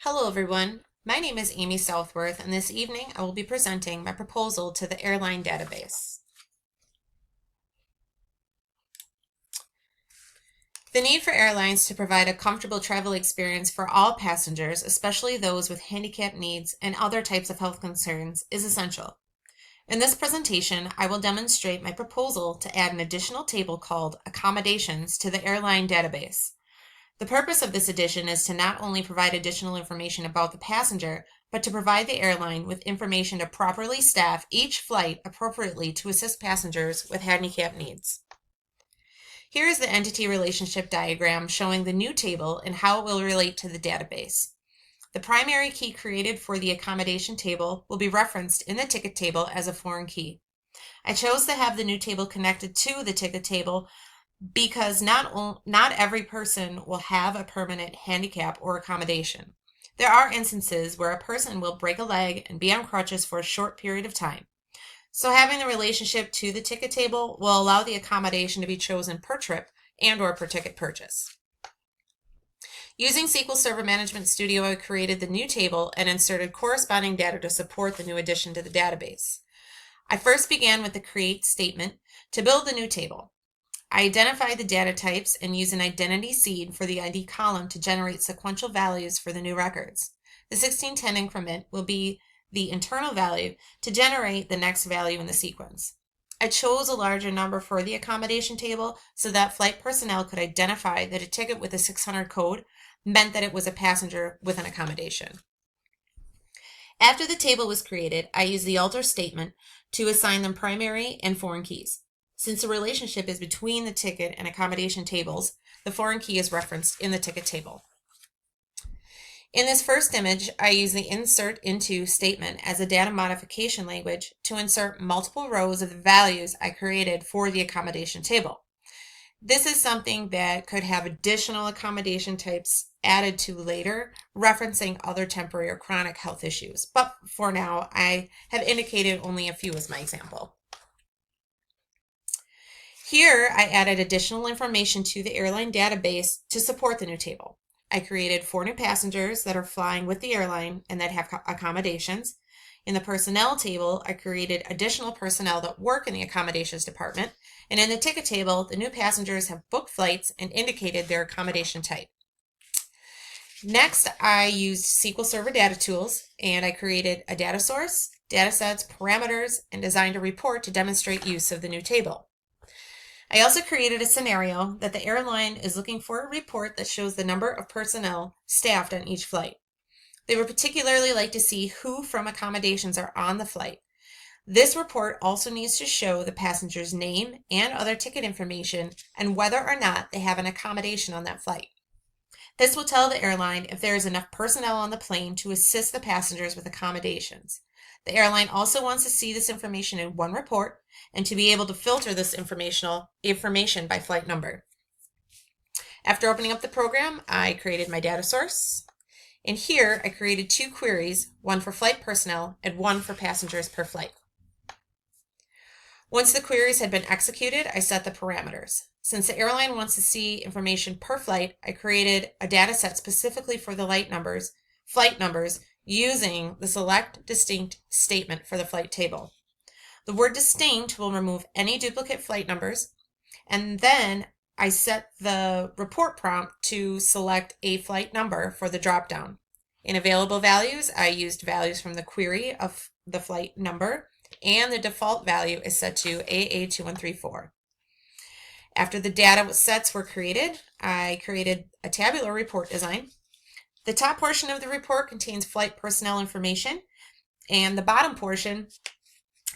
Hello everyone, my name is Amy Southworth and this evening I will be presenting my proposal to the airline database. The need for airlines to provide a comfortable travel experience for all passengers, especially those with handicap needs and other types of health concerns, is essential. In this presentation, I will demonstrate my proposal to add an additional table called Accommodations to the airline database. The purpose of this addition is to not only provide additional information about the passenger, but to provide the airline with information to properly staff each flight appropriately to assist passengers with handicap needs. Here is the entity relationship diagram showing the new table and how it will relate to the database. The primary key created for the accommodation table will be referenced in the ticket table as a foreign key. I chose to have the new table connected to the ticket table because not every person will have a permanent handicap or accommodation. There are instances where a person will break a leg and be on crutches for a short period of time. So having the relationship to the ticket table will allow the accommodation to be chosen per trip and/or per ticket purchase. Using SQL Server Management Studio, I created the new table and inserted corresponding data to support the new addition to the database. I first began with the create statement to build the new table. I identified the data types and used an identity seed for the ID column to generate sequential values for the new records. The 1610 increment will be the internal value to generate the next value in the sequence. I chose a larger number for the accommodation table so that flight personnel could identify that a ticket with a 600 code meant that it was a passenger with an accommodation. After the table was created, I used the alter statement to assign them primary and foreign keys. Since the relationship is between the ticket and accommodation tables, the foreign key is referenced in the ticket table. In this first image, I use the insert into statement as a data modification language to insert multiple rows of the values I created for the accommodation table. This is something that could have additional accommodation types added to later, referencing other temporary or chronic health issues. But for now, I have indicated only a few as my example. Here, I added additional information to the airline database to support the new table. I created 4 new passengers that are flying with the airline and that have accommodations. In the personnel table, I created additional personnel that work in the accommodations department. And in the ticket table, the new passengers have booked flights and indicated their accommodation type. Next, I used SQL Server Data Tools and I created a data source, data sets, parameters, and designed a report to demonstrate use of the new table. I also created a scenario that the airline is looking for a report that shows the number of personnel staffed on each flight. They would particularly like to see who from accommodations are on the flight. This report also needs to show the passenger's name and other ticket information and whether or not they have an accommodation on that flight. This will tell the airline if there is enough personnel on the plane to assist the passengers with accommodations. The airline also wants to see this information in one report and to be able to filter this information by flight number. After opening up the program, I created my data source. And here I created 2 queries, one for flight personnel and one for passengers per flight. Once the queries had been executed, I set the parameters. Since the airline wants to see information per flight, I created a data set specifically for the flight numbers using the select distinct statement for the flight table. The word distinct will remove any duplicate flight numbers, and then I set the report prompt to select a flight number for the dropdown. In available values, I used values from the query of the flight number, and the default value is set to AA2134. After the data sets were created, I created a tabular report design. The top portion of the report contains flight personnel information, and the bottom portion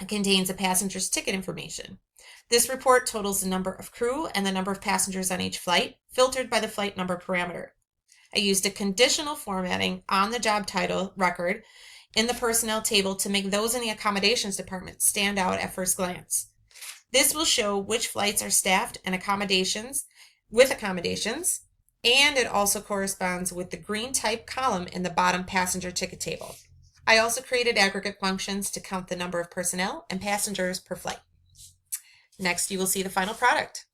contains a passenger's ticket information. This report totals the number of crew and the number of passengers on each flight, filtered by the flight number parameter. I used a conditional formatting on the job title record in the personnel table to make those in the accommodations department stand out at first glance. This will show which flights are staffed and with accommodations, and it also corresponds with the green type column in the bottom passenger ticket table. I also created aggregate functions to count the number of personnel and passengers per flight. Next, you will see the final product.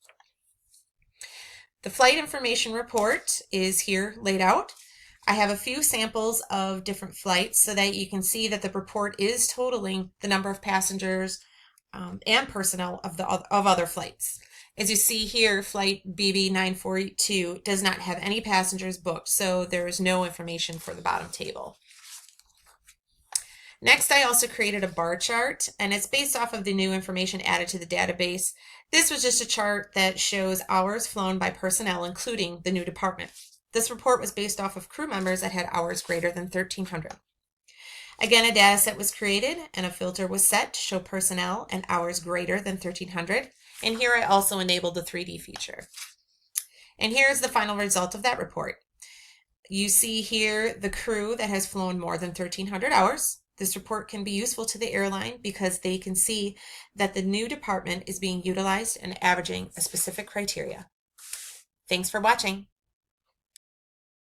The flight information report is here laid out. I have a few samples of different flights so that you can see that the report is totaling the number of passengers and personnel of other flights. As you see here, flight BB 942 does not have any passengers booked, so there is no information for the bottom table. Next, I also created a bar chart, and it's based off of the new information added to the database. This was just a chart that shows hours flown by personnel, including the new department. This report was based off of crew members that had hours greater than 1,300. Again, a data set was created and a filter was set to show personnel and hours greater than 1,300. And here I also enabled the 3D feature. And here's the final result of that report. You see here the crew that has flown more than 1,300 hours. This report can be useful to the airline because they can see that the new department is being utilized and averaging a specific criteria. Thanks for watching.